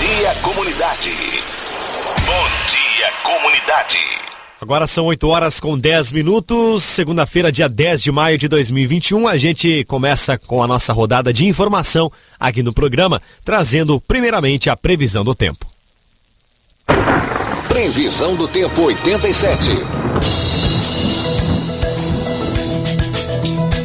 dia, comunidade. Bom dia, comunidade. Agora são 8h10, segunda-feira, dia 10 de maio de 2021. A gente começa com a nossa rodada de informação aqui no programa, trazendo primeiramente a previsão do tempo. Previsão do tempo 87.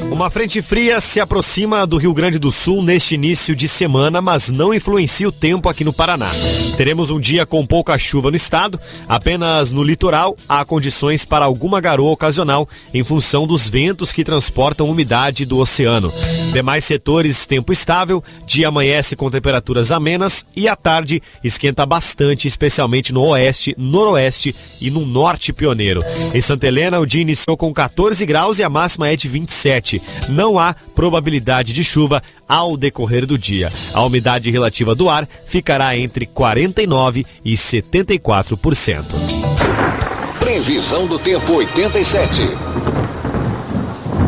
Uma frente fria se aproxima do Rio Grande do Sul neste início de semana, mas não influencia o tempo aqui no Paraná. Teremos um dia com pouca chuva no estado, apenas no litoral há condições para alguma garoa ocasional em função dos ventos que transportam umidade do oceano. Demais setores, tempo estável, dia amanhece com temperaturas amenas e à tarde esquenta bastante, especialmente no oeste, noroeste e no norte pioneiro. Em Santa Helena, o dia iniciou com 14 graus e a máxima é de 27. Não há probabilidade de chuva ao decorrer do dia. A umidade relativa do ar ficará entre 49% e 74%. Previsão do tempo 87.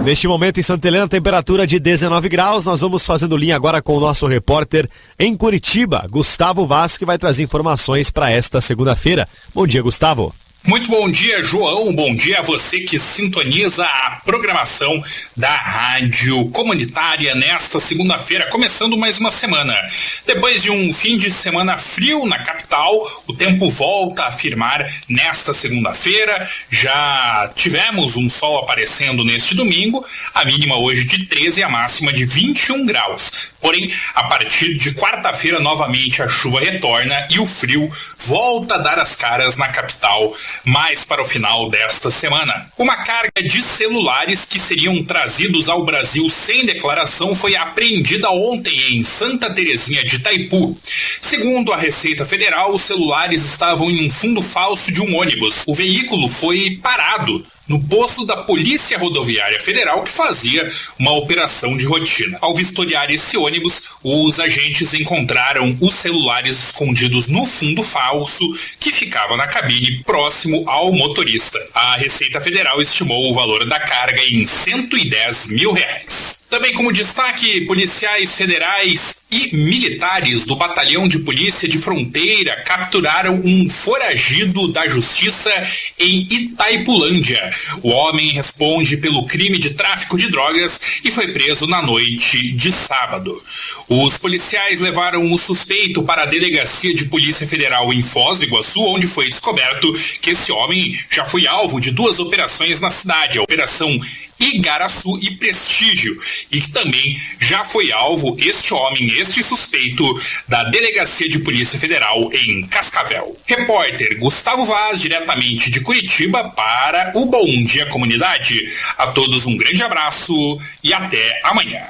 Neste momento em Santa Helena, temperatura de 19 graus. Nós vamos fazendo linha agora com o nosso repórter em Curitiba, Gustavo Vaz, que vai trazer informações para esta segunda-feira. Bom dia, Gustavo. Muito bom dia, João. Bom dia a você que sintoniza a programação da Rádio Comunitária nesta segunda-feira, começando mais uma semana. Depois de um fim de semana frio na capital, o tempo volta a firmar nesta segunda-feira. Já tivemos um sol aparecendo neste domingo, a mínima hoje de 13 e a máxima de 21 graus. Porém, a partir de quarta-feira, novamente a chuva retorna e o frio volta a dar as caras na capital mais para o final desta semana. Uma carga de celulares que seriam trazidos ao Brasil sem declaração foi apreendida ontem em Santa Terezinha de Itaipu. Segundo a Receita Federal, os celulares estavam em um fundo falso de um ônibus. O veículo foi parado no posto da Polícia Rodoviária Federal, que fazia uma operação de rotina. Ao vistoriar esse ônibus, os agentes encontraram os celulares escondidos no fundo falso que ficava na cabine próximo ao motorista. A Receita Federal estimou o valor da carga em R$110 mil. Também como destaque, policiais federais e militares do Batalhão de Polícia de Fronteira capturaram um foragido da Justiça em Itaipulândia. O homem responde pelo crime de tráfico de drogas e foi preso na noite de sábado. Os policiais levaram o suspeito para a Delegacia de Polícia Federal em Foz do Iguaçu, onde foi descoberto que esse homem já foi alvo de 2 operações na cidade, a Operação Igaraçu e Prestígio, e que também já foi alvo este suspeito da Delegacia de Polícia Federal em Cascavel. Repórter Gustavo Vaz, diretamente de Curitiba, para o Bom Dia Comunidade. A todos um grande abraço e até amanhã.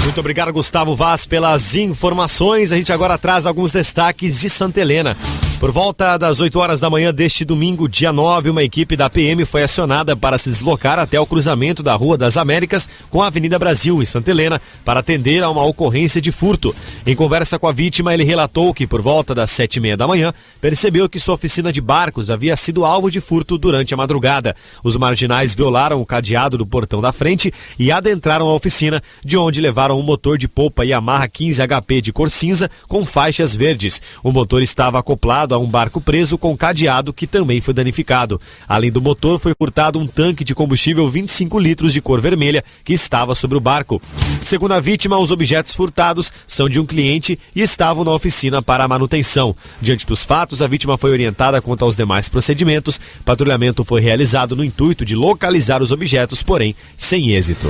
Muito obrigado, Gustavo Vaz, pelas informações. A gente agora traz alguns destaques de Santa Helena. Por volta das 8 horas da manhã deste domingo, dia 9, uma equipe da PM foi acionada para se deslocar até o cruzamento da Rua das Américas com a Avenida Brasil, em Santa Helena, para atender a uma ocorrência de furto. Em conversa com a vítima, ele relatou que por volta das 7h30 da manhã, percebeu que sua oficina de barcos havia sido alvo de furto durante a madrugada. Os marginais violaram o cadeado do portão da frente e adentraram a oficina, de onde levaram um motor de polpa Yamaha 15 HP de cor cinza com faixas verdes. O motor estava acoplado a um barco preso com cadeado que também foi danificado. Além do motor, foi furtado um tanque de combustível 25 litros de cor vermelha que estava sobre o barco. Segundo a vítima, os objetos furtados são de um cliente e estavam na oficina para a manutenção. Diante dos fatos, a vítima foi orientada quanto aos demais procedimentos. Patrulhamento foi realizado no intuito de localizar os objetos, porém sem êxito.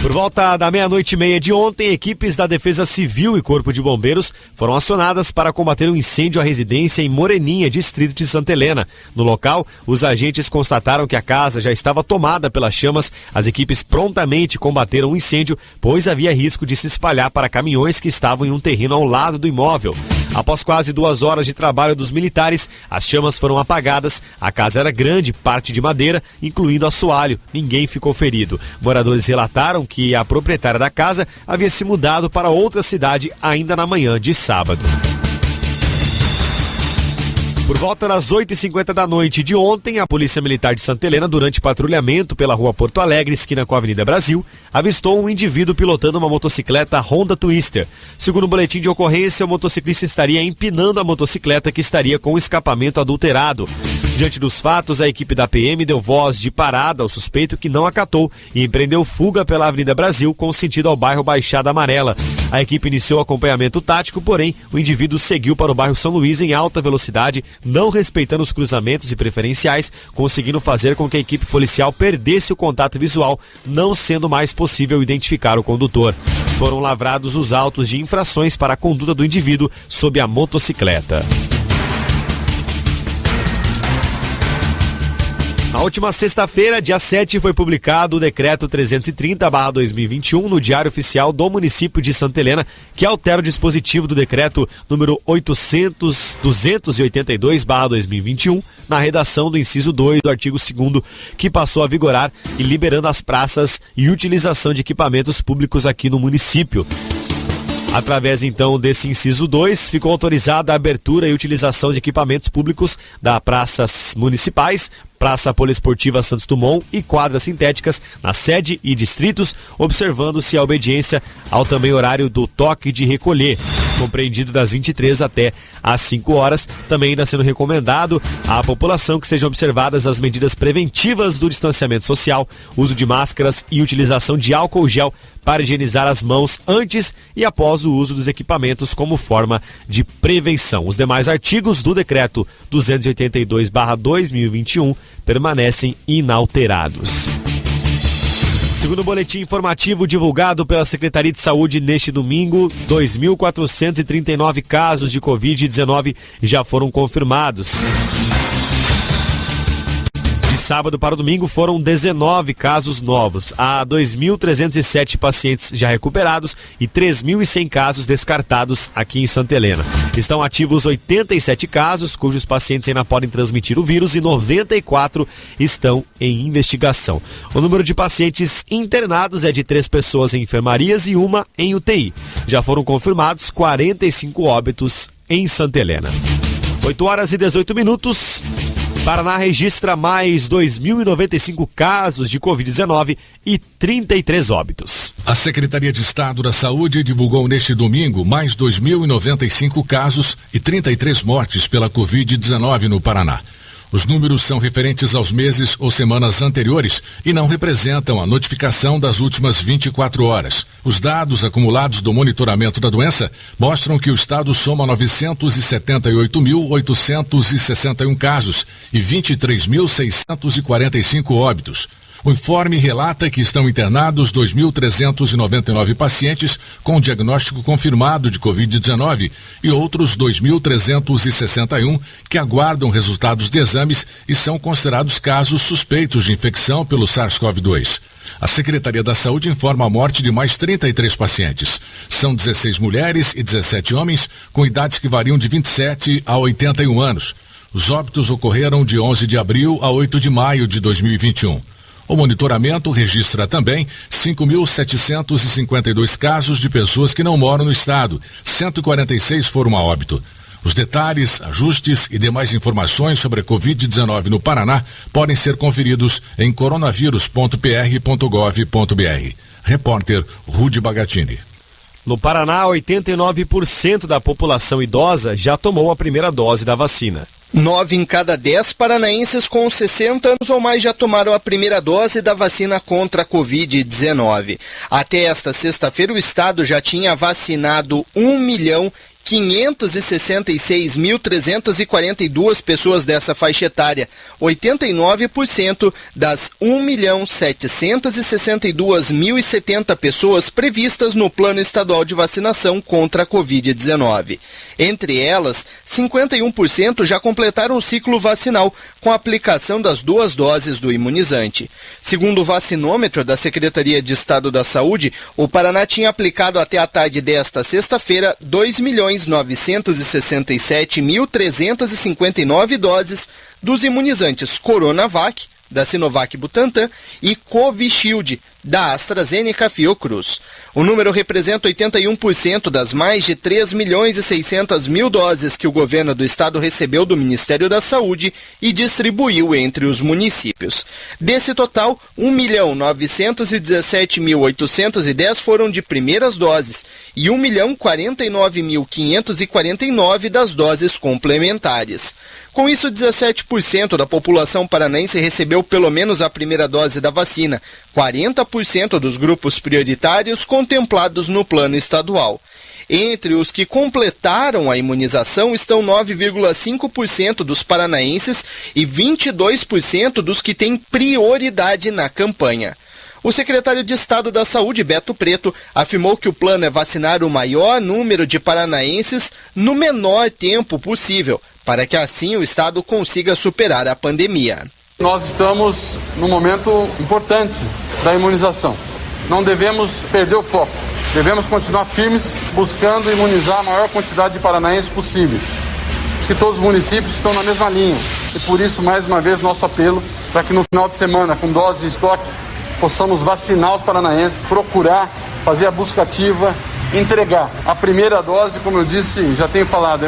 Por volta da 00:30 de ontem, equipes da Defesa Civil e Corpo de Bombeiros foram acionadas para combater um incêndio à residência em Moreninha, distrito de Santa Helena. No local, os agentes constataram que a casa já estava tomada pelas chamas. As equipes prontamente combateram o incêndio, pois havia risco de se espalhar para caminhões que estavam em um terreno ao lado do imóvel. Após quase 2 horas de trabalho dos militares, as chamas foram apagadas. A casa era grande, parte de madeira, incluindo assoalho. Ninguém ficou ferido. Moradores relataram que a proprietária da casa havia se mudado para outra cidade ainda na manhã de sábado. Por volta das 8h50 da noite de ontem, a Polícia Militar de Santa Helena, durante patrulhamento pela rua Porto Alegre, esquina com a Avenida Brasil, avistou um indivíduo pilotando uma motocicleta Honda Twister. Segundo o boletim de ocorrência, o motociclista estaria empinando a motocicleta que estaria com o escapamento adulterado. Diante dos fatos, a equipe da PM deu voz de parada ao suspeito, que não acatou e empreendeu fuga pela Avenida Brasil com sentido ao bairro Baixada Amarela. A equipe iniciou acompanhamento tático, porém o indivíduo seguiu para o bairro São Luís em alta velocidade, não respeitando os cruzamentos e preferenciais, conseguindo fazer com que a equipe policial perdesse o contato visual, não sendo mais possível identificar o condutor. Foram lavrados os autos de infrações para a conduta do indivíduo sob a motocicleta. Na última sexta-feira, dia 7, foi publicado o decreto 330/2021 no Diário Oficial do município de Santa Helena, que altera o dispositivo do decreto número 282/2021, na redação do inciso 2 do artigo 2º, que passou a vigorar e liberando as praças e utilização de equipamentos públicos aqui no município. Através, então, desse inciso 2, ficou autorizada a abertura e utilização de equipamentos públicos da praças municipais, Praça Poliesportiva Santos Dumont e quadras sintéticas na sede e distritos, observando-se a obediência ao também horário do toque de recolher, compreendido das 23 até às 5 horas, também ainda sendo recomendado à população que sejam observadas as medidas preventivas do distanciamento social, uso de máscaras e utilização de álcool gel para higienizar as mãos antes e após o uso dos equipamentos como forma de prevenção. Os demais artigos do decreto 282/2021 permanecem inalterados. Segundo o boletim informativo divulgado pela Secretaria de Saúde neste domingo, 2.439 casos de Covid-19 já foram confirmados. De sábado para o domingo foram 19 casos novos. Há 2.307 pacientes já recuperados e 3.100 casos descartados aqui em Santa Helena. Estão ativos 87 casos, cujos pacientes ainda podem transmitir o vírus, e 94 estão em investigação. O número de pacientes internados é de 3 pessoas em enfermarias e 1 em UTI. Já foram confirmados 45 óbitos em Santa Helena. 8h18. Paraná registra mais 2.095 casos de Covid-19 e 33 óbitos. A Secretaria de Estado da Saúde divulgou neste domingo mais 2.095 casos e 33 mortes pela Covid-19 no Paraná. Os números são referentes aos meses ou semanas anteriores e não representam a notificação das últimas 24 horas. Os dados acumulados do monitoramento da doença mostram que o estado soma 978.861 casos e 23.645 óbitos. O informe relata que estão internados 2.399 pacientes com diagnóstico confirmado de Covid-19 e outros 2.361 que aguardam resultados de exames e são considerados casos suspeitos de infecção pelo SARS-CoV-2. A Secretaria da Saúde informa a morte de mais 33 pacientes. São 16 mulheres e 17 homens com idades que variam de 27 a 81 anos. Os óbitos ocorreram de 11 de abril a 8 de maio de 2021. O monitoramento registra também 5.752 casos de pessoas que não moram no estado, 146 foram a óbito. Os detalhes, ajustes e demais informações sobre a Covid-19 no Paraná podem ser conferidos em coronavírus.pr.gov.br. Repórter Rudy Bagatini. No Paraná, 89% da população idosa já tomou a primeira dose da vacina. 9 em cada 10 paranaenses com 60 anos ou mais já tomaram a primeira dose da vacina contra a Covid-19. Até esta sexta-feira, o estado já tinha vacinado 1.566.342 pessoas dessa faixa etária, 89% das 1.762.070 pessoas previstas no Plano Estadual de Vacinação contra a Covid-19. Entre elas, 51% já completaram o ciclo vacinal com a aplicação das 2 doses do imunizante. Segundo o vacinômetro da Secretaria de Estado da Saúde, o Paraná tinha aplicado até a tarde desta sexta-feira 2.967.359 doses dos imunizantes Coronavac, da Sinovac Butantan, e Covishield, da AstraZeneca Fiocruz. O número representa 81% das mais de 3.600.000 doses que o governo do estado recebeu do Ministério da Saúde e distribuiu entre os municípios. Desse total, 1.917.810 foram de primeiras doses e 1.049.549 das doses complementares. Com isso, 17% da população paranaense recebeu pelo menos a primeira dose da vacina, 40% dos grupos prioritários contemplados no plano estadual. Entre os que completaram a imunização estão 9,5% dos paranaenses e 22% dos que têm prioridade na campanha. O secretário de Estado da Saúde, Beto Preto, afirmou que o plano é vacinar o maior número de paranaenses no menor tempo possível, para que assim o Estado consiga superar a pandemia. Nós estamos num momento importante da imunização. Não devemos perder o foco. Devemos continuar firmes, buscando imunizar a maior quantidade de paranaenses possíveis. Acho que todos os municípios estão na mesma linha. E por isso, mais uma vez, nosso apelo para que no final de semana, com doses de estoque, possamos vacinar os paranaenses, procurar fazer a busca ativa, entregar a primeira dose, como eu disse, já tenho falado,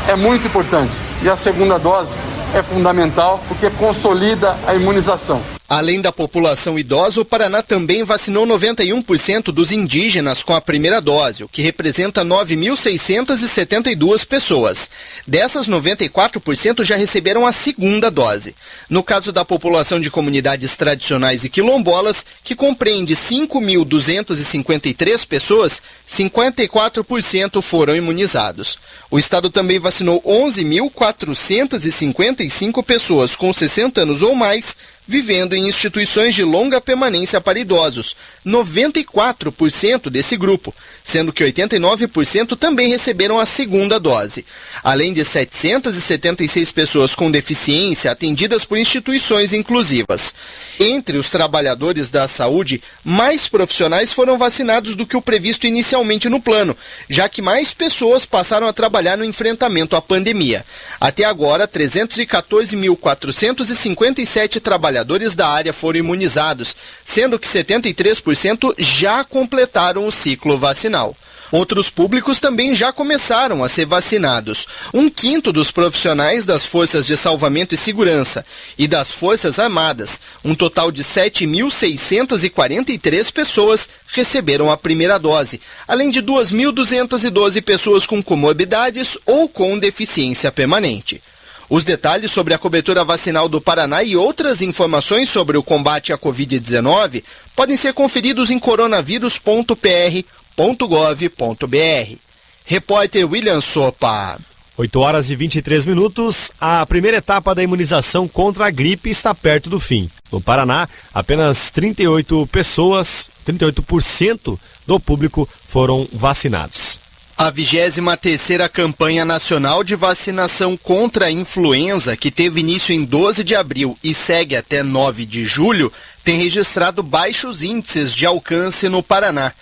é muito importante. E a segunda dose é fundamental porque consolida a imunização. Além da população idosa, o Paraná também vacinou 91% dos indígenas com a primeira dose, o que representa 9.672 pessoas. Dessas, 94% já receberam a segunda dose. No caso da população de comunidades tradicionais e quilombolas, que compreende 5.253 pessoas, 54% foram imunizados. O estado também vacinou 11.455 pessoas com 60 anos ou mais, vivendo em instituições de longa permanência para idosos, 94% desse grupo, sendo que 89% também receberam a segunda dose, além de 776 pessoas com deficiência atendidas por instituições inclusivas. Entre os trabalhadores da saúde, mais profissionais foram vacinados do que o previsto inicialmente no plano, já que mais pessoas passaram a trabalhar no enfrentamento à pandemia. Até agora, 314.457 trabalhadores da área foram imunizados, sendo que 73% já completaram o ciclo vacinal. Outros públicos também já começaram a ser vacinados. 1/5 dos profissionais das Forças de Salvamento e Segurança e das Forças Armadas, um total de 7.643 pessoas, receberam a primeira dose, além de 2.212 pessoas com comorbidades ou com deficiência permanente. Os detalhes sobre a cobertura vacinal do Paraná e outras informações sobre o combate à Covid-19 podem ser conferidos em coronavírus.pr.gov.br. Repórter William Sopa. 8h23. A primeira etapa da imunização contra a gripe está perto do fim. No Paraná, apenas 38% do público foram vacinados. A 23ª campanha nacional de vacinação contra a influenza, que teve início em 12 de abril e segue até 9 de julho, tem registrado baixos índices de alcance no Paraná.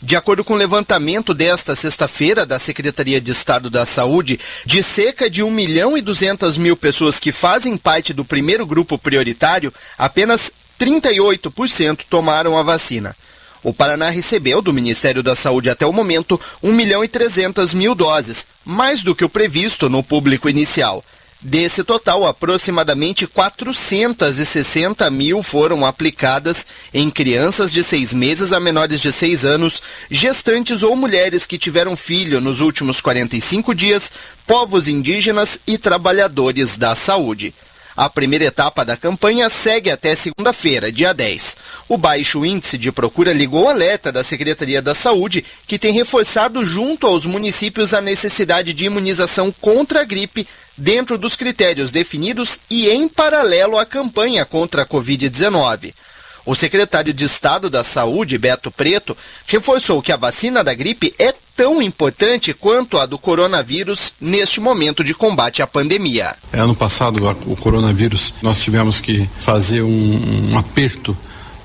De acordo com o levantamento desta sexta-feira da Secretaria de Estado da Saúde, de cerca de 1.200.000 pessoas que fazem parte do primeiro grupo prioritário, apenas 38% tomaram a vacina. O Paraná recebeu do Ministério da Saúde até o momento 1.300.000 doses, mais do que o previsto no público inicial. Desse total, aproximadamente 460.000 foram aplicadas em crianças de 6 meses a menores de 6 anos, gestantes ou mulheres que tiveram filho nos últimos 45 dias, povos indígenas e trabalhadores da saúde. A primeira etapa da campanha segue até segunda-feira, dia 10. O baixo índice de procura ligou o alerta da Secretaria da Saúde, que tem reforçado junto aos municípios a necessidade de imunização contra a gripe dentro dos critérios definidos e em paralelo à campanha contra a Covid-19. O secretário de Estado da Saúde, Beto Preto, reforçou que a vacina da gripe é tão importante quanto a do coronavírus neste momento de combate à pandemia. Ano passado, o coronavírus, nós tivemos que fazer um aperto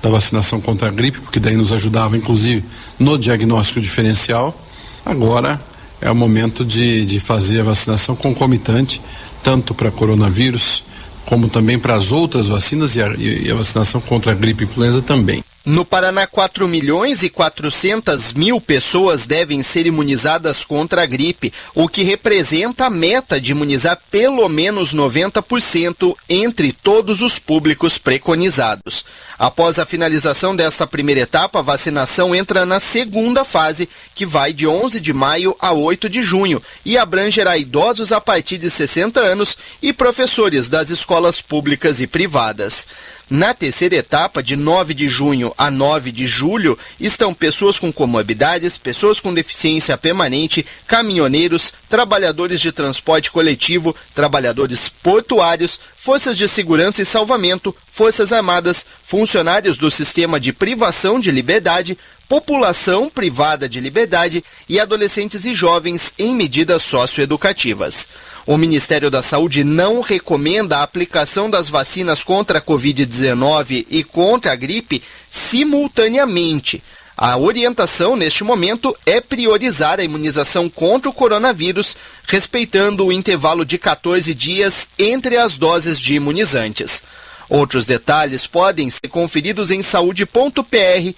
da vacinação contra a gripe, porque daí nos ajudava, inclusive, no diagnóstico diferencial. Agora é o momento de fazer a vacinação concomitante, tanto para coronavírus, como também para as outras vacinas e a vacinação contra a gripe e influenza também. No Paraná, 4.400.000 pessoas devem ser imunizadas contra a gripe, o que representa a meta de imunizar pelo menos 90% entre todos os públicos preconizados. Após a finalização desta primeira etapa, a vacinação entra na segunda fase, que vai de 11 de maio a 8 de junho, e abrangerá idosos a partir de 60 anos e professores das escolas públicas e privadas. Na terceira etapa, de 9 de junho a 9 de julho, estão pessoas com comorbidades, pessoas com deficiência permanente, caminhoneiros, trabalhadores de transporte coletivo, trabalhadores portuários, forças de segurança e salvamento, forças armadas, funcionários do sistema de privação de liberdade, população privada de liberdade e adolescentes e jovens em medidas socioeducativas. O Ministério da Saúde não recomenda a aplicação das vacinas contra a Covid-19 e contra a gripe simultaneamente. A orientação, neste momento, é priorizar a imunização contra o coronavírus, respeitando o intervalo de 14 dias entre as doses de imunizantes. Outros detalhes podem ser conferidos em saude.pr.gov.br.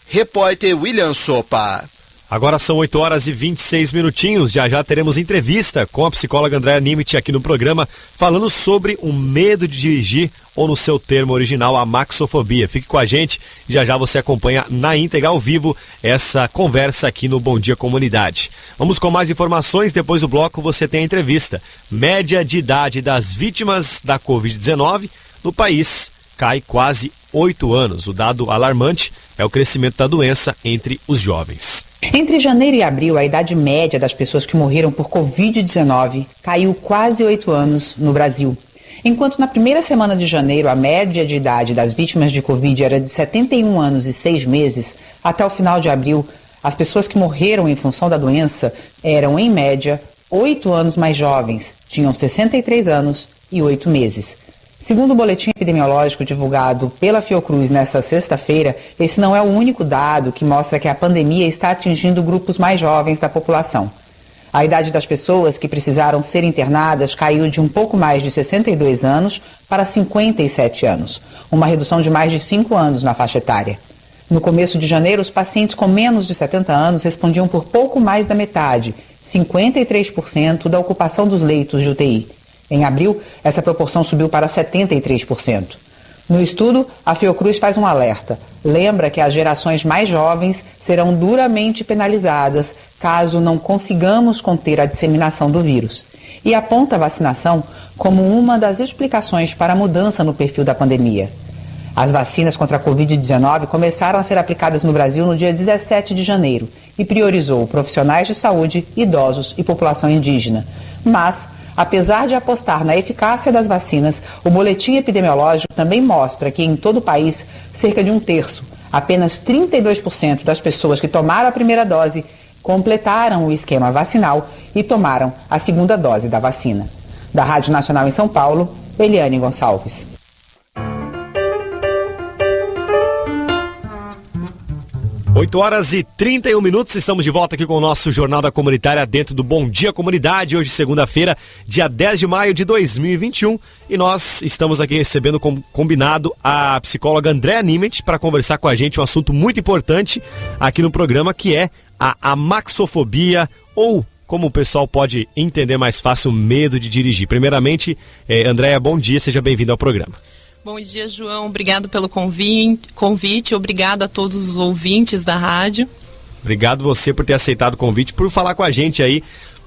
Repórter William Sopa. Agora são 8 horas e 26 minutinhos. Já teremos entrevista com a psicóloga Andréa Nimit aqui no programa, falando sobre o medo de dirigir, ou no seu termo original, a maxofobia. Fique com a gente, já você acompanha na íntegra ao vivo essa conversa aqui no Bom Dia Comunidade. Vamos com mais informações, depois do bloco você tem a entrevista. Média de idade das vítimas da Covid-19 no país cai quase 8 anos. O dado alarmante é o crescimento da doença entre os jovens. Entre janeiro e abril, a idade média das pessoas que morreram por Covid-19 caiu quase 8 anos no Brasil. Enquanto na primeira semana de janeiro a média de idade das vítimas de Covid era de 71 anos e 6 meses, até o final de abril, as pessoas que morreram em função da doença eram, em média, 8 anos mais jovens, tinham 63 anos e 8 meses. Segundo o boletim epidemiológico divulgado pela Fiocruz nesta sexta-feira, esse não é o único dado que mostra que a pandemia está atingindo grupos mais jovens da população. A idade das pessoas que precisaram ser internadas caiu de um pouco mais de 62 anos para 57 anos, uma redução de mais de 5 anos na faixa etária. No começo de janeiro, os pacientes com menos de 70 anos respondiam por pouco mais da metade, 53% da ocupação dos leitos de UTI. Em abril, essa proporção subiu para 73%. No estudo, a Fiocruz faz um alerta. Lembra que as gerações mais jovens serão duramente penalizadas caso não consigamos conter a disseminação do vírus. E aponta a vacinação como uma das explicações para a mudança no perfil da pandemia. As vacinas contra a Covid-19 começaram a ser aplicadas no Brasil no dia 17 de janeiro e priorizou profissionais de saúde, idosos e população indígena. Mas, apesar de apostar na eficácia das vacinas, o boletim epidemiológico também mostra que em todo o país, cerca de 1/3, apenas 32% das pessoas que tomaram a primeira dose completaram o esquema vacinal e tomaram a segunda dose da vacina. Da Rádio Nacional em São Paulo, Eliane Gonçalves. 8 horas e 31 minutos, estamos de volta aqui com o nosso Jornal da Comunitária dentro do Bom Dia Comunidade, hoje segunda-feira, dia 10 de maio de 2021, e nós estamos aqui recebendo como combinado a psicóloga Andréa Nimit para conversar com a gente um assunto muito importante aqui no programa, que é a maxofobia, ou como o pessoal pode entender mais fácil, o medo de dirigir. Primeiramente, Andréa, bom dia, seja bem-vinda ao programa. Bom dia, João. Obrigado pelo convite. Obrigado a todos os ouvintes da rádio. Obrigado você por ter aceitado o convite, por falar com a gente aí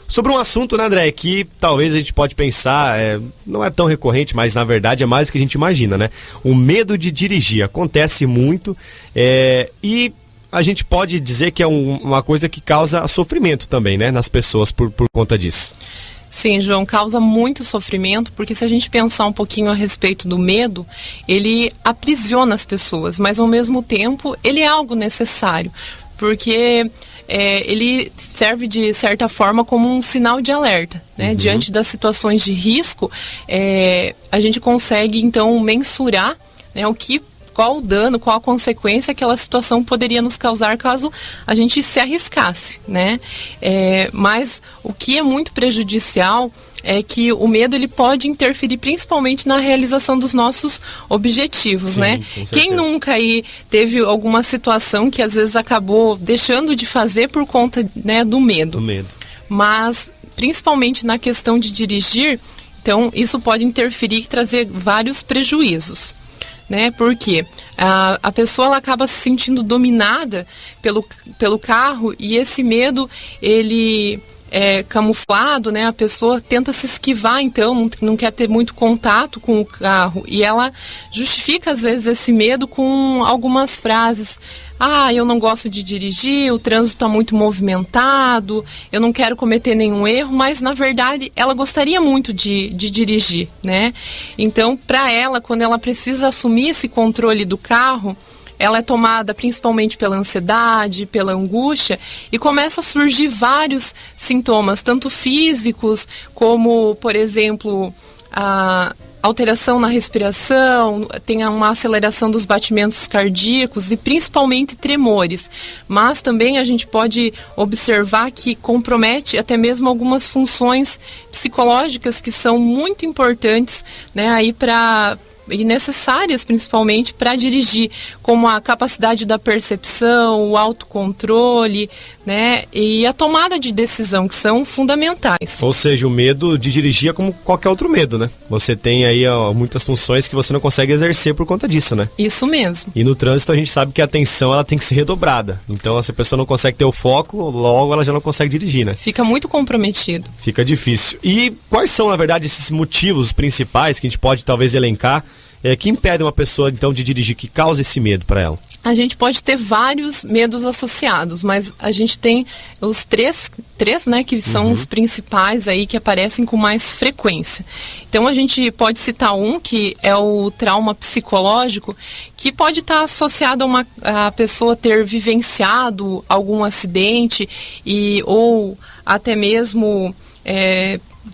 sobre um assunto, né, André, que talvez a gente pode pensar, não é tão recorrente, mas na verdade é mais do que a gente imagina, né? O medo de dirigir acontece muito e a gente pode dizer que é uma coisa que causa sofrimento também, né, nas pessoas por conta disso. Sim, João, causa muito sofrimento, porque se a gente pensar um pouquinho a respeito do medo, ele aprisiona as pessoas, mas ao mesmo tempo ele é algo necessário, porque ele serve de certa forma como um sinal de alerta, né? Uhum. Diante das situações de risco, a gente consegue então mensurar, né, o que qual o dano, qual a consequência que aquela situação poderia nos causar caso a gente se arriscasse, né? Mas o que é muito prejudicial é que o medo ele pode interferir principalmente na realização dos nossos objetivos, Sim, né? Quem nunca aí teve alguma situação que às vezes acabou deixando de fazer por conta, né, do medo? Do medo. Mas principalmente na questão de dirigir, então isso pode interferir e trazer vários prejuízos, né? Porque a pessoa ela acaba se sentindo dominada pelo carro e esse medo ele é camuflado, né? A pessoa tenta se esquivar, então não quer ter muito contato com o carro e ela justifica às vezes esse medo com algumas frases. Eu não gosto de dirigir, o trânsito está muito movimentado, eu não quero cometer nenhum erro, mas na verdade ela gostaria muito de dirigir, né? Então, para ela, quando ela precisa assumir esse controle do carro, ela é tomada principalmente pela ansiedade, pela angústia e começa a surgir vários sintomas, tanto físicos como, por exemplo, a alteração na respiração, tem uma aceleração dos batimentos cardíacos e principalmente tremores. Mas também a gente pode observar que compromete até mesmo algumas funções psicológicas que são muito importantes, né, aí e necessárias principalmente para dirigir, como a capacidade da percepção, o autocontrole, né, e a tomada de decisão, que são fundamentais. Ou seja, o medo de dirigir é como qualquer outro medo, né? Você tem aí muitas funções que você não consegue exercer por conta disso, né? Isso mesmo. E no trânsito a gente sabe que a atenção ela tem que ser redobrada. Então, se a pessoa não consegue ter o foco, logo ela já não consegue dirigir, né? Fica muito comprometido. Fica difícil. E quais são, na verdade, esses motivos principais que a gente pode talvez elencar que impedem uma pessoa, então, de dirigir, que causa esse medo para ela? A gente pode ter vários medos associados, mas a gente tem os três, né, que são os principais aí, que aparecem com mais frequência. Então a gente pode citar um, que é o trauma psicológico, que pode estar associado a pessoa ter vivenciado algum acidente ou até mesmo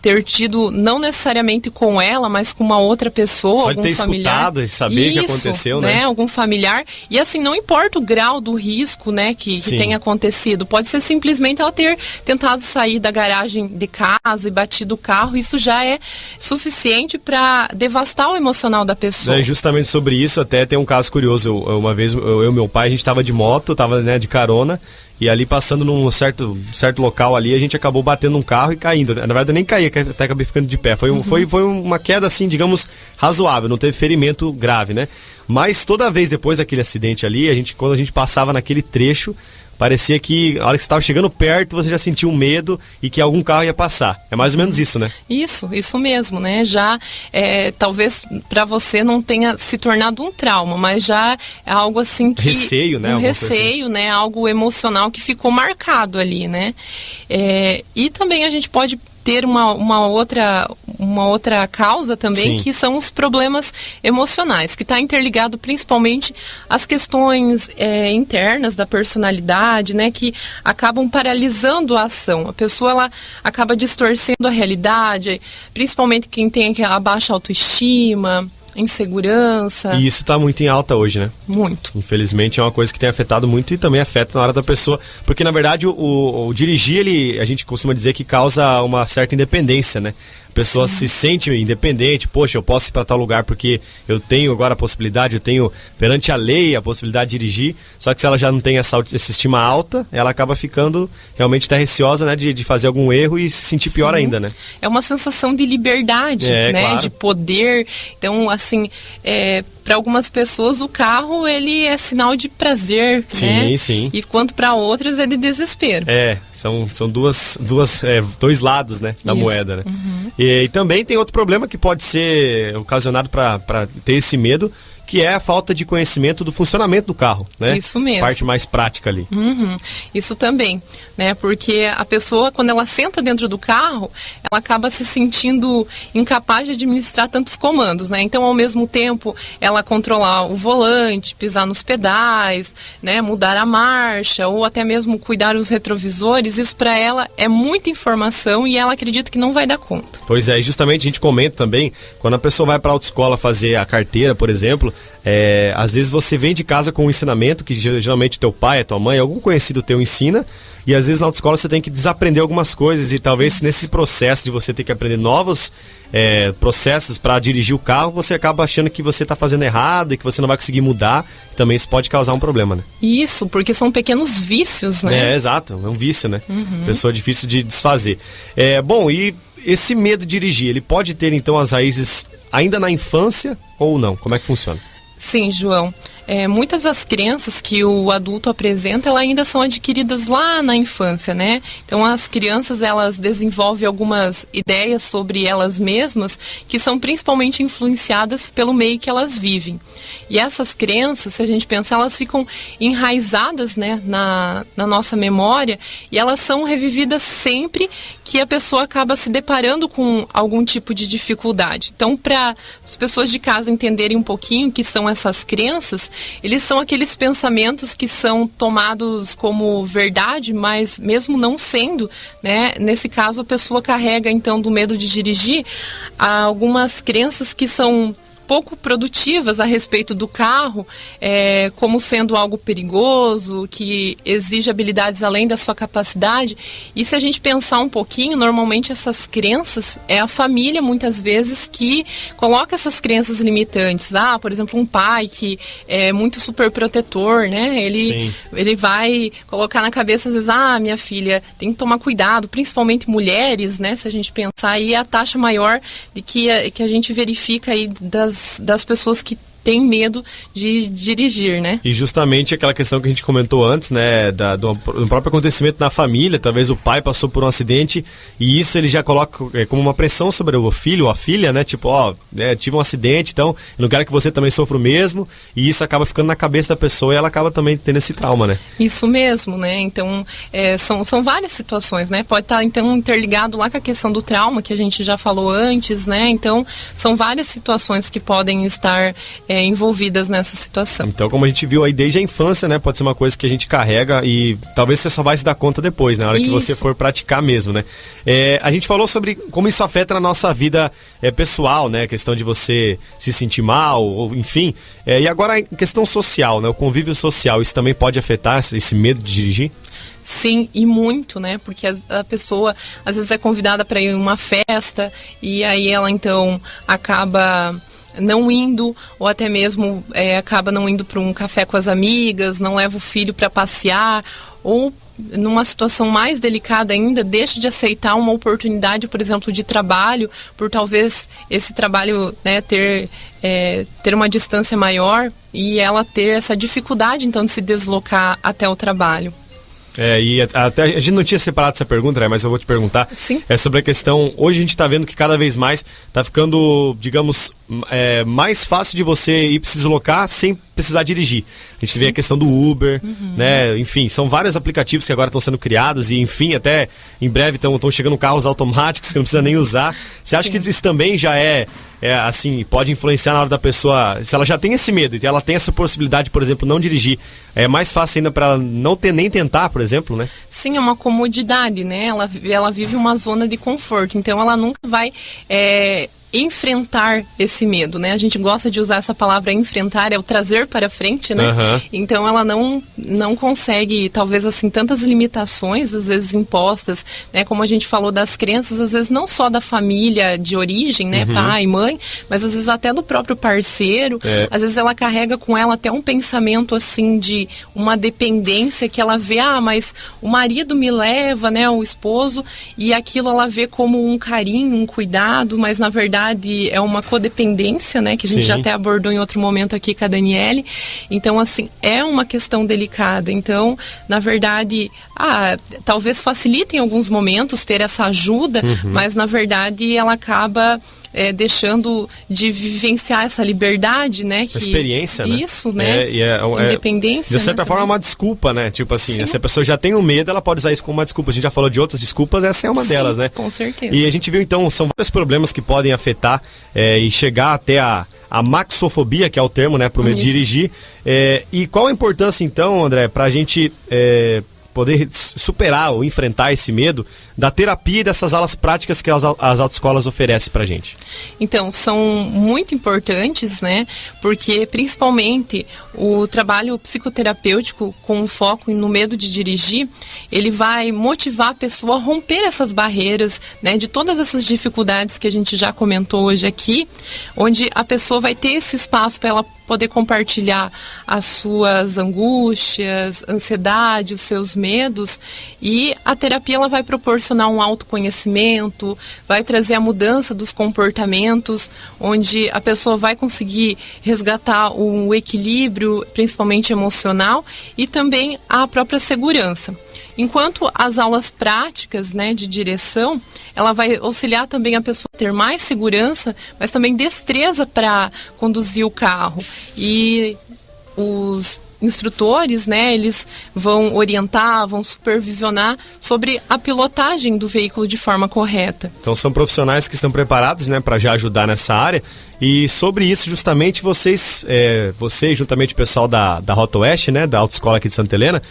ter tido, não necessariamente com ela, mas com uma outra pessoa, só algum ter familiar. Escutado e saber o que aconteceu, né? Algum familiar. E assim, não importa o grau do risco, né, que tenha acontecido. Pode ser simplesmente ela ter tentado sair da garagem de casa e batido o carro. Isso já é suficiente para devastar o emocional da pessoa. Justamente sobre isso, até tem um caso curioso. Uma vez, eu e meu pai, a gente estava de moto, estava, né, de carona. E ali passando num certo local ali, a gente acabou batendo num carro e caindo. Na verdade eu nem caí, até acabei ficando de pé. Foi uma queda assim, digamos, razoável, não teve ferimento grave, né? Mas toda vez depois daquele acidente ali, quando a gente passava naquele trecho, parecia que a hora que você estava chegando perto, você já sentia um medo e que algum carro ia passar. É mais ou menos isso, né? Isso mesmo, né? Já, talvez para você não tenha se tornado um trauma, mas já é algo assim que... Receio, né? Um receio, né? Algo emocional que ficou marcado ali, né? E também a gente pode ter uma outra causa também, que são os problemas emocionais, que está interligado principalmente às questões internas da personalidade, né, que acabam paralisando a ação. A pessoa ela acaba distorcendo a realidade, principalmente quem tem a baixa autoestima, insegurança. E isso está muito em alta hoje, né? Muito. Infelizmente é uma coisa que tem afetado muito e também afeta na hora da pessoa, porque na verdade o dirigir, a gente costuma dizer que causa uma certa independência, né? A pessoa se sente independente, poxa, eu posso ir para tal lugar porque eu tenho agora a possibilidade, eu tenho perante a lei a possibilidade de dirigir, só que se ela já não tem essa estima alta, ela acaba ficando realmente até receosa, né, de fazer algum erro e se sentir pior ainda, né? É uma sensação de liberdade, né, claro, de poder. Então, assim, para algumas pessoas o carro ele é sinal de prazer, né? Sim. E quanto para outras é de desespero. São dois lados, né, da moeda, né? E também tem outro problema que pode ser ocasionado para ter esse medo, que é a falta de conhecimento do funcionamento do carro, né? Isso mesmo. Parte mais prática ali. Isso também, né? Porque a pessoa, quando ela senta dentro do carro, ela acaba se sentindo incapaz de administrar tantos comandos, né? Então, ao mesmo tempo, ela controlar o volante, pisar nos pedais, né? Mudar a marcha, ou até mesmo cuidar os retrovisores, isso para ela é muita informação e ela acredita que não vai dar conta. Pois é, e justamente a gente comenta também, quando a pessoa vai para a autoescola fazer a carteira, por exemplo, às vezes você vem de casa com um ensinamento que geralmente teu pai, tua mãe, algum conhecido teu ensina, e às vezes na autoescola você tem que desaprender algumas coisas, e talvez nesse processo de você ter que aprender novos processos para dirigir o carro, você acaba achando que você está fazendo errado e que você não vai conseguir mudar. Também isso pode causar um problema, né? Isso, porque são pequenos vícios, né? Exato, é um vício, né? Pessoa difícil de desfazer. Bom, e esse medo de dirigir, ele pode ter então as raízes ainda na infância ou não? Como é que funciona? Sim, João. Muitas das crenças que o adulto apresenta, elas ainda são adquiridas lá na infância, né? Então, as crianças, elas desenvolvem algumas ideias sobre elas mesmas que são principalmente influenciadas pelo meio que elas vivem. E essas crenças, se a gente pensar, elas ficam enraizadas, né, na nossa memória, e elas são revividas sempre que a pessoa acaba se deparando com algum tipo de dificuldade. Então, para as pessoas de casa entenderem um pouquinho o que são essas crenças, eles são aqueles pensamentos que são tomados como verdade, mas mesmo não sendo, né? Nesse caso, a pessoa carrega, então, do medo de dirigir, algumas crenças que são pouco produtivas a respeito do carro, como sendo algo perigoso, que exige habilidades além da sua capacidade. E se a gente pensar um pouquinho, normalmente essas crenças, é a família muitas vezes que coloca essas crenças limitantes. Por exemplo, um pai que é muito super protetor, né? Ele vai colocar na cabeça, às vezes, minha filha tem que tomar cuidado, principalmente mulheres, né? Se a gente pensar aí, a taxa maior de que a gente verifica aí das pessoas que têm medo de dirigir, né? E justamente aquela questão que a gente comentou antes, né, do próprio acontecimento na família, talvez o pai passou por um acidente e isso ele já coloca como uma pressão sobre o filho ou a filha, né, tipo, tive um acidente, então eu não quero que você também sofra o mesmo, e isso acaba ficando na cabeça da pessoa e ela acaba também tendo esse trauma, né? Isso mesmo, né? Então, são várias situações, né? Pode estar, então, interligado lá com a questão do trauma, que a gente já falou antes, né? Então, são várias situações que podem estar envolvidas nessa situação. Então, como a gente viu aí desde a infância, né, pode ser uma coisa que a gente carrega e talvez você só vai se dar conta depois, na hora que você for praticar mesmo, né? A gente falou sobre como isso afeta na nossa vida pessoal, né, a questão de você se sentir mal, ou enfim, e agora a questão social, né, o convívio social, isso também pode afetar esse medo de dirigir? Sim, e muito, né? Porque a pessoa às vezes é convidada para ir em uma festa e aí ela então acaba não indo, ou até mesmo acaba não indo para um café com as amigas, não leva o filho para passear, ou numa situação mais delicada ainda, deixa de aceitar uma oportunidade, por exemplo, de trabalho, por talvez esse trabalho, né, ter uma distância maior e ela ter essa dificuldade então de se deslocar até o trabalho. E até a gente não tinha separado essa pergunta, né, mas eu vou te perguntar. Sim. Sobre a questão, hoje a gente está vendo que cada vez mais está ficando, digamos, mais fácil de você ir se deslocar sem precisar dirigir. A gente vê a questão do Uber, né, enfim, são vários aplicativos que agora estão sendo criados e, enfim, até em breve estão chegando carros automáticos que não precisa nem usar. Você acha que isso também já assim, pode influenciar na hora da pessoa, se ela já tem esse medo e ela tem essa possibilidade, por exemplo, não dirigir, é mais fácil ainda para ela não nem tentar, por exemplo, né? Sim, é uma comodidade, né? Ela vive uma zona de conforto, então ela nunca vai enfrentar esse medo, né? A gente gosta de usar essa palavra enfrentar, é o trazer para frente, né? Então ela não consegue, talvez assim, tantas limitações, às vezes impostas, né? Como a gente falou das crenças, às vezes não só da família de origem, né? Pai, mãe, mas às vezes até do próprio parceiro. Às vezes ela carrega com ela até um pensamento assim de uma dependência que ela vê, mas o marido me leva, né? O esposo, e aquilo ela vê como um carinho, um cuidado, mas na verdade é uma codependência, né, que a gente já até abordou em outro momento aqui com a Daniele. Então, assim, é uma questão delicada. Então, na verdade, talvez facilite em alguns momentos ter essa ajuda, mas na verdade ela acaba deixando de vivenciar essa liberdade, né? Que, experiência, né? Isso, né? Independência. De certa forma é uma desculpa, né? Tipo assim, se a pessoa já tem um medo, ela pode usar isso como uma desculpa. A gente já falou de outras desculpas, essa é uma delas, né? Com certeza. E a gente viu, então, são vários problemas que podem afetar e chegar até a maxofobia, que é o termo, né? Para o medo de dirigir. E qual a importância, então, André, para a gente poder superar ou enfrentar esse medo da terapia e dessas aulas práticas que as autoescolas oferecem pra gente? Então, são muito importantes, né? Porque, principalmente, o trabalho psicoterapêutico com foco no medo de dirigir, ele vai motivar a pessoa a romper essas barreiras, né? De todas essas dificuldades que a gente já comentou hoje aqui, onde a pessoa vai ter esse espaço para ela poder compartilhar as suas angústias, ansiedade, os seus medos, e a terapia ela vai proporcionar um autoconhecimento, vai trazer a mudança dos comportamentos, onde a pessoa vai conseguir resgatar o equilíbrio, principalmente emocional, e também a própria segurança. Enquanto as aulas práticas, né, de direção, ela vai auxiliar também a pessoa a ter mais segurança, mas também destreza para conduzir o carro. E os instrutores, né, eles vão orientar, vão supervisionar sobre a pilotagem do veículo de forma correta. Então são profissionais que estão preparados, né, para já ajudar nessa área. E sobre isso, justamente, vocês, juntamente o pessoal da Rota Oeste, né, da autoescola aqui de Santa Helena,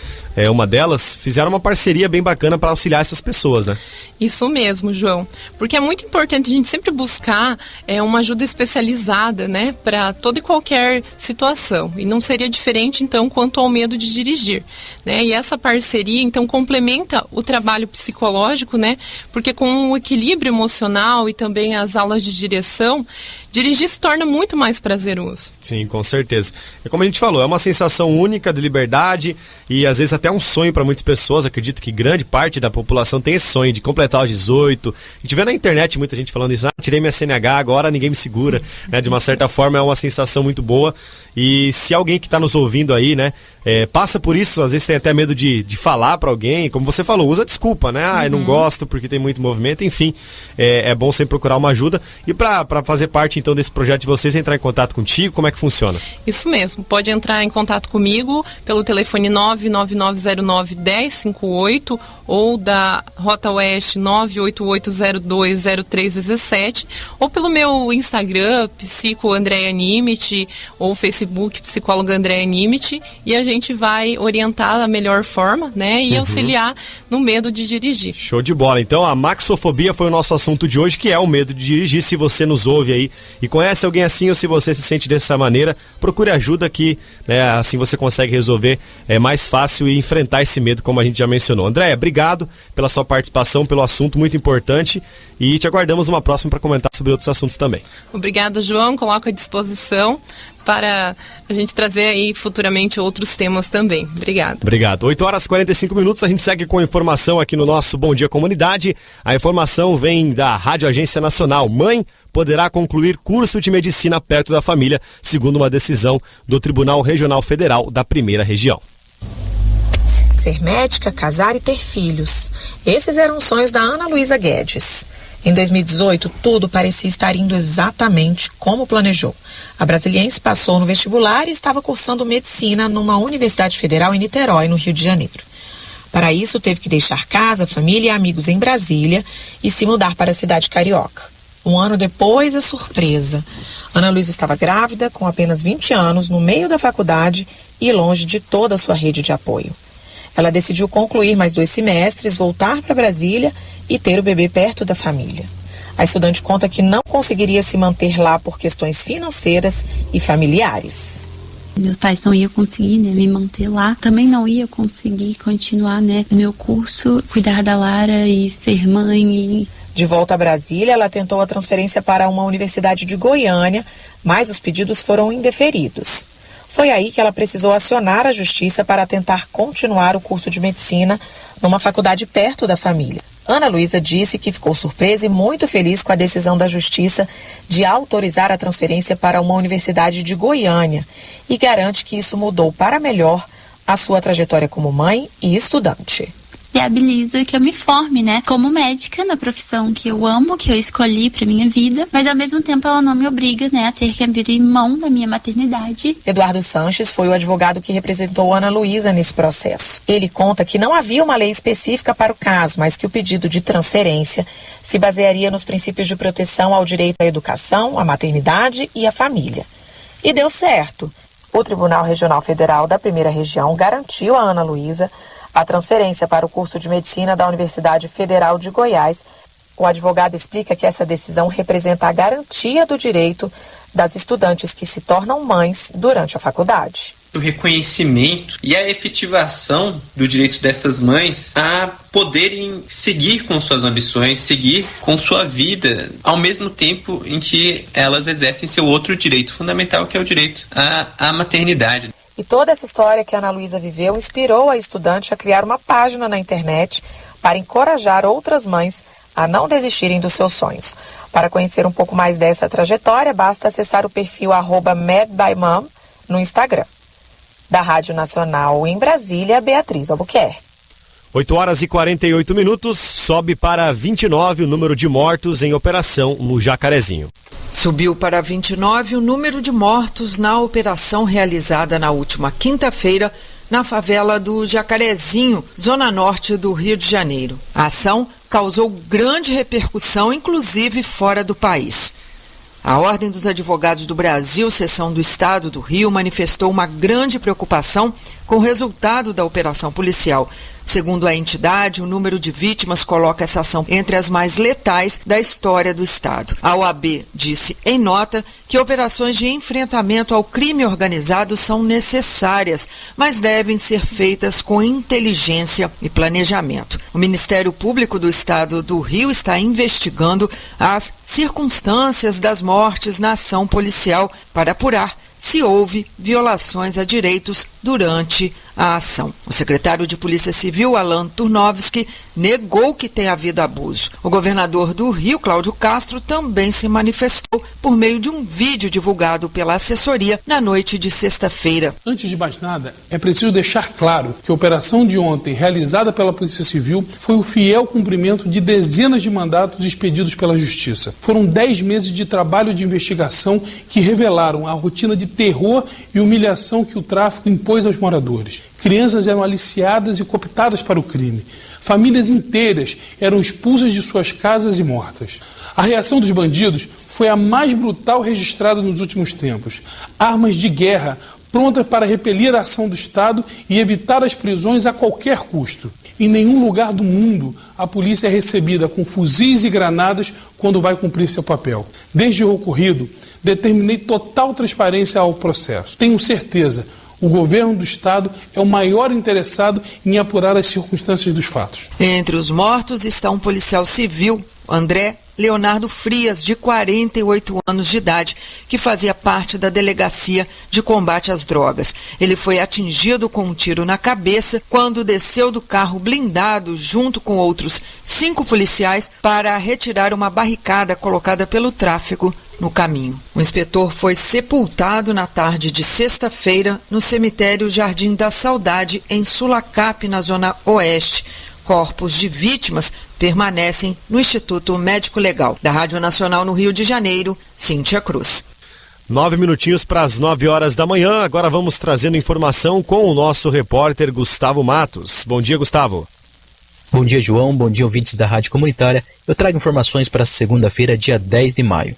uma delas, fizeram uma parceria bem bacana para auxiliar essas pessoas, né? Isso mesmo, João. Porque é muito importante a gente sempre buscar uma ajuda especializada, né, para toda e qualquer situação. E não seria diferente, então, quanto ao medo de dirigir, né? E essa parceria, então, complementa o trabalho psicológico, né? Porque com o equilíbrio emocional e também as aulas de direção, dirigir se torna muito mais prazeroso. Sim, com certeza. É como a gente falou, é uma sensação única de liberdade e às vezes até um sonho para muitas pessoas. Acredito que grande parte da população tem esse sonho de completar os 18. A gente vê na internet muita gente falando isso, tirei minha CNH, agora ninguém me segura, né? De uma certa forma é uma sensação muito boa. E se alguém que está nos ouvindo aí, né, passa por isso, às vezes tem até medo de falar para alguém, como você falou, usa desculpa, né? Eu não gosto porque tem muito movimento, enfim, é bom sempre procurar uma ajuda. E para fazer parte então desse projeto de vocês, entrar em contato contigo, como é que funciona? Isso mesmo, pode entrar em contato comigo pelo telefone 99909-1058 ou da Rota Oeste 988020317 ou pelo meu Instagram, Psico Andréa Nimit, ou Facebook Psicóloga Andréa Nimit, e a gente vai orientar da melhor forma, né, e auxiliar no medo de dirigir. Show de bola. Então a maxofobia foi o nosso assunto de hoje, que é o medo de dirigir. Se você nos ouve aí e conhece alguém assim, ou se você se sente dessa maneira, procure ajuda que, né, assim você consegue resolver mais fácil e enfrentar esse medo, como a gente já mencionou. Andréa, obrigado pela sua participação, pelo assunto muito importante, e te aguardamos uma próxima para comentar sobre outros assuntos também. Obrigada, João. Coloco à disposição para a gente trazer aí futuramente outros temas também. Obrigada. Obrigado. 8h45, a gente segue com informação aqui no nosso Bom Dia Comunidade. A informação vem da Rádio Agência Nacional. Mãe poderá concluir curso de medicina perto da família, segundo uma decisão do Tribunal Regional Federal da Primeira Região. Ser médica, casar e ter filhos. Esses eram os sonhos da Ana Luísa Guedes. Em 2018, tudo parecia estar indo exatamente como planejou. A brasiliense passou no vestibular e estava cursando medicina numa universidade federal em Niterói, no Rio de Janeiro. Para isso, teve que deixar casa, família e amigos em Brasília e se mudar para a cidade carioca. Um ano depois, a surpresa. Ana Luísa estava grávida, com apenas 20 anos, no meio da faculdade e longe de toda a sua rede de apoio. Ela decidiu concluir mais 2 semestres, voltar para Brasília e ter o bebê perto da família. A estudante conta que não conseguiria se manter lá por questões financeiras e familiares. Meus pais não iam conseguir, né, me manter lá. Também não ia conseguir continuar, né, meu curso, cuidar da Lara e ser mãe. De volta a Brasília, ela tentou a transferência para uma universidade de Goiânia, mas os pedidos foram indeferidos. Foi aí que ela precisou acionar a justiça para tentar continuar o curso de medicina numa faculdade perto da família. Ana Luísa disse que ficou surpresa e muito feliz com a decisão da justiça de autorizar a transferência para uma universidade de Goiânia e garante que isso mudou para melhor a sua trajetória como mãe e estudante. Viabiliza que eu me forme, né, como médica na profissão que eu amo, que eu escolhi para minha vida, mas ao mesmo tempo ela não me obriga, né, a ter que abrir mão da minha maternidade. Eduardo Sanches foi o advogado que representou Ana Luísa nesse processo. Ele conta que não havia uma lei específica para o caso, mas que o pedido de transferência se basearia nos princípios de proteção ao direito à educação, à maternidade e à família. E deu certo. O Tribunal Regional Federal da Primeira Região garantiu a Ana Luísa a transferência para o curso de medicina da Universidade Federal de Goiás. O advogado explica que essa decisão representa a garantia do direito das estudantes que se tornam mães durante a faculdade. O reconhecimento e a efetivação do direito dessas mães a poderem seguir com suas ambições, seguir com sua vida, ao mesmo tempo em que elas exercem seu outro direito fundamental, que é o direito à maternidade. E toda essa história que a Ana Luísa viveu inspirou a estudante a criar uma página na internet para encorajar outras mães a não desistirem dos seus sonhos. Para conhecer um pouco mais dessa trajetória, basta acessar o perfil @madbymom no Instagram. Da Rádio Nacional em Brasília, Beatriz Albuquerque. 8h48, sobe para 29 o número de mortos em operação no Jacarezinho. Subiu para 29 o número de mortos na operação realizada na última quinta-feira na favela do Jacarezinho, zona norte do Rio de Janeiro. A ação causou grande repercussão, inclusive fora do país. A Ordem dos Advogados do Brasil, seção do Estado do Rio, manifestou uma grande preocupação com o resultado da operação policial. Segundo a entidade, o número de vítimas coloca essa ação entre as mais letais da história do Estado. A OAB disse em nota que operações de enfrentamento ao crime organizado são necessárias, mas devem ser feitas com inteligência e planejamento. O Ministério Público do Estado do Rio está investigando as circunstâncias das mortes na ação policial para apurar se houve violações a direitos durante a ação. O secretário de Polícia Civil, Alan Turnovski, negou que tenha havido abuso. O governador do Rio, Cláudio Castro, também se manifestou por meio de um vídeo divulgado pela assessoria na noite de sexta-feira. Antes de mais nada, é preciso deixar claro que a operação de ontem, realizada pela Polícia Civil, foi o fiel cumprimento de dezenas de mandatos expedidos pela Justiça. Foram 10 meses de trabalho de investigação que revelaram a rotina de terror e humilhação que o tráfico impôs aos moradores. Crianças eram aliciadas e cooptadas para o crime. Famílias inteiras eram expulsas de suas casas e mortas. A reação dos bandidos foi a mais brutal registrada nos últimos tempos. Armas de guerra prontas para repelir a ação do Estado e evitar as prisões a qualquer custo. Em nenhum lugar do mundo a polícia é recebida com fuzis e granadas quando vai cumprir seu papel. Desde o ocorrido, determinei total transparência ao processo. Tenho certeza, o governo do Estado é o maior interessado em apurar as circunstâncias dos fatos. Entre os mortos está um policial civil, André Leonardo Frias, de 48 anos de idade, que fazia parte da Delegacia de Combate às Drogas. Ele foi atingido com um tiro na cabeça quando desceu do carro blindado junto com outros 5 policiais para retirar uma barricada colocada pelo tráfico no caminho. O inspetor foi sepultado na tarde de sexta-feira no cemitério Jardim da Saudade, em Sulacap, na zona oeste. Corpos de vítimas permanecem no Instituto Médico Legal. Da Rádio Nacional no Rio de Janeiro, Cíntia Cruz. 9 minutinhos para as 9 horas da manhã. Agora vamos trazendo informação com o nosso repórter Gustavo Matos. Bom dia, Gustavo. Bom dia, João. Bom dia, ouvintes da Rádio Comunitária. Eu trago informações para segunda-feira, dia 10 de maio.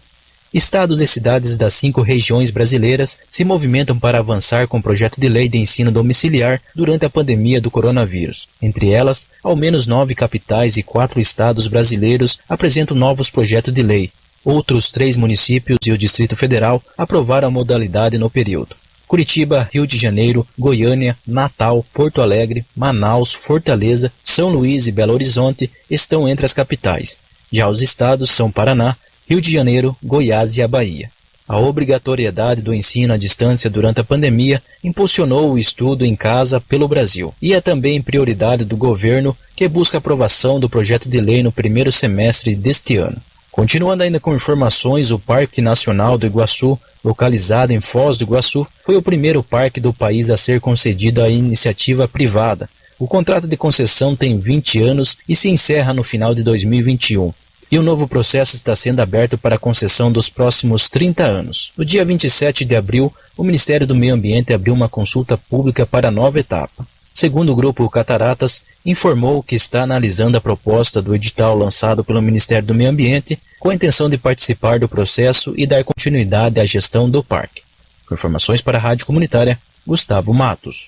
Estados e cidades das 5 regiões brasileiras se movimentam para avançar com o projeto de lei de ensino domiciliar durante a pandemia do coronavírus. Entre elas, ao menos 9 capitais e 4 estados brasileiros apresentam novos projetos de lei. Outros 3 municípios e o Distrito Federal aprovaram a modalidade no período. Curitiba, Rio de Janeiro, Goiânia, Natal, Porto Alegre, Manaus, Fortaleza, São Luís e Belo Horizonte estão entre as capitais. Já os estados são Paraná, Rio de Janeiro, Goiás e a Bahia. A obrigatoriedade do ensino à distância durante a pandemia impulsionou o estudo em casa pelo Brasil. E é também prioridade do governo, que busca a aprovação do projeto de lei no primeiro semestre deste ano. Continuando ainda com informações, o Parque Nacional do Iguaçu, localizado em Foz do Iguaçu, foi o primeiro parque do país a ser concedido à iniciativa privada. O contrato de concessão tem 20 anos e se encerra no final de 2021. E o novo processo está sendo aberto para a concessão dos próximos 30 anos. No dia 27 de abril, o Ministério do Meio Ambiente abriu uma consulta pública para a nova etapa. Segundo o grupo Cataratas, informou que está analisando a proposta do edital lançado pelo Ministério do Meio Ambiente com a intenção de participar do processo e dar continuidade à gestão do parque. Com informações para a Rádio Comunitária, Gustavo Matos.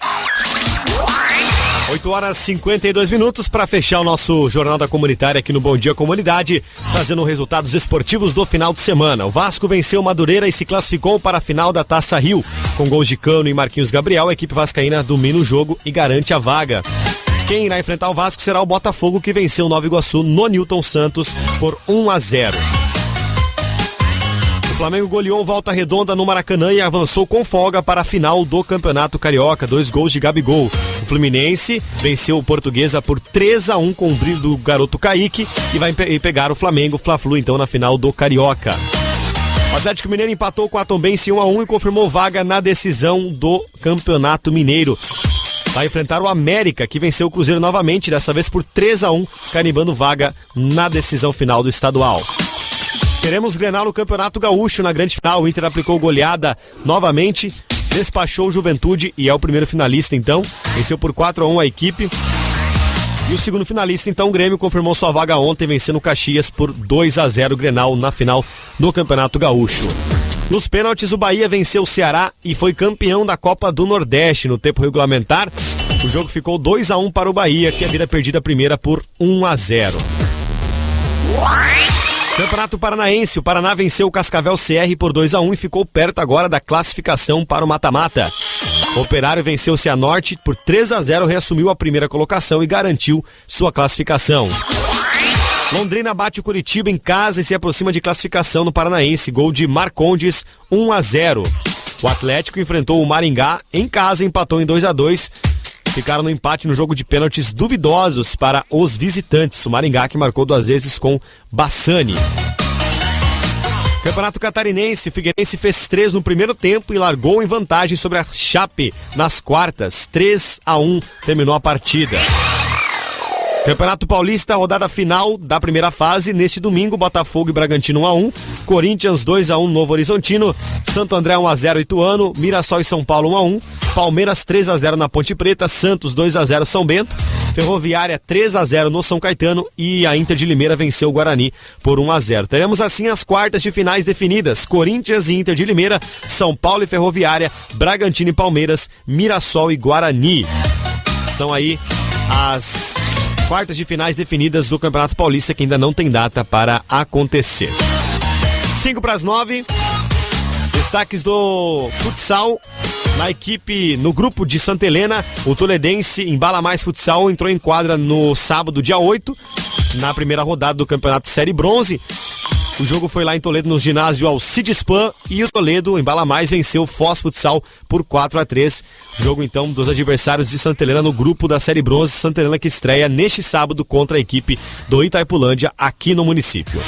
8h52 para fechar o nosso Jornal da Comunitária aqui no Bom Dia Comunidade, trazendo resultados esportivos do final de semana. O Vasco venceu Madureira e se classificou para a final da Taça Rio. Com gols de Cano e Marquinhos Gabriel, a equipe vascaína domina o jogo e garante a vaga. Quem irá enfrentar o Vasco será o Botafogo, que venceu o Nova Iguaçu no Newton Santos por 1-0. O Flamengo goleou Volta Redonda no Maracanã e avançou com folga para a final do Campeonato Carioca. 2 gols de Gabigol. O Fluminense venceu o Portuguesa por 3-1 com o brilho do garoto Kaique e vai pegar o Flamengo Fla-Flu então na final do Carioca. O Atlético Mineiro empatou com a Tombense 1-1 e confirmou vaga na decisão do Campeonato Mineiro. Vai enfrentar o América, que venceu o Cruzeiro novamente, dessa vez por 3-1, carimbando vaga na decisão final do estadual. Teremos Grenal no Campeonato Gaúcho na grande final. O Inter aplicou goleada novamente, despachou o Juventude e é o primeiro finalista então. Venceu por 4-1 a equipe. E o segundo finalista, então, o Grêmio, confirmou sua vaga ontem, vencendo o Caxias por 2-0 Grenal na final do Campeonato Gaúcho. Nos pênaltis, o Bahia venceu o Ceará e foi campeão da Copa do Nordeste no tempo regulamentar. O jogo ficou 2-1 para o Bahia, que havia perdido a primeira por 1-0. Campeonato Paranaense, o Paraná venceu o Cascavel CR por 2-1 e ficou perto agora da classificação para o mata-mata. O Operário venceu o Cianorte por 3-0, reassumiu a primeira colocação e garantiu sua classificação. Londrina bate o Curitiba em casa e se aproxima de classificação no Paranaense. Gol de Marcondes, 1-0. O Atlético enfrentou o Maringá em casa e empatou em 2-2. Ficaram no empate no jogo de pênaltis duvidosos para os visitantes. O Maringá que marcou 2 vezes com Bassani. Campeonato Catarinense, o Figueirense fez 3 no primeiro tempo e largou em vantagem sobre a Chape nas quartas. 3-1 terminou a partida. Campeonato Paulista, rodada final da primeira fase. Neste domingo, Botafogo e Bragantino 1-1, Corinthians 2-1 Novo Horizontino, Santo André 1-0 Ituano, Mirassol e São Paulo 1-1, Palmeiras 3-0 na Ponte Preta, Santos 2-0 São Bento, Ferroviária 3-0 no São Caetano e a Inter de Limeira venceu o Guarani por 1-0. Teremos assim as quartas de finais definidas: Corinthians e Inter de Limeira, São Paulo e Ferroviária, Bragantino e Palmeiras, Mirassol e Guarani. São aí as quartas de finais definidas do Campeonato Paulista, que ainda não tem data para acontecer. 8:55. Destaques do futsal. Na equipe, no grupo de Santa Helena, o toledense Embala Mais Futsal entrou em quadra no sábado, dia 8, na primeira rodada do Campeonato Série Bronze. O jogo foi lá em Toledo, no ginásio Alcides Pan, e o Toledo, Embala Mais, venceu o Foz Futsal por 4-3. Jogo, então, dos adversários de Santa Helena no grupo da Série Bronze. Santa Helena que estreia neste sábado contra a equipe do Itaipulândia, aqui no município.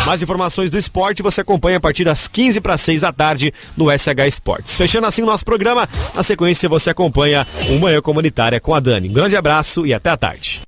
Mais informações do esporte você acompanha a partir das 5:45 da tarde no SH Esportes. Fechando assim o nosso programa, na sequência você acompanha o Manhã Comunitária com a Dani. Um grande abraço e até a tarde.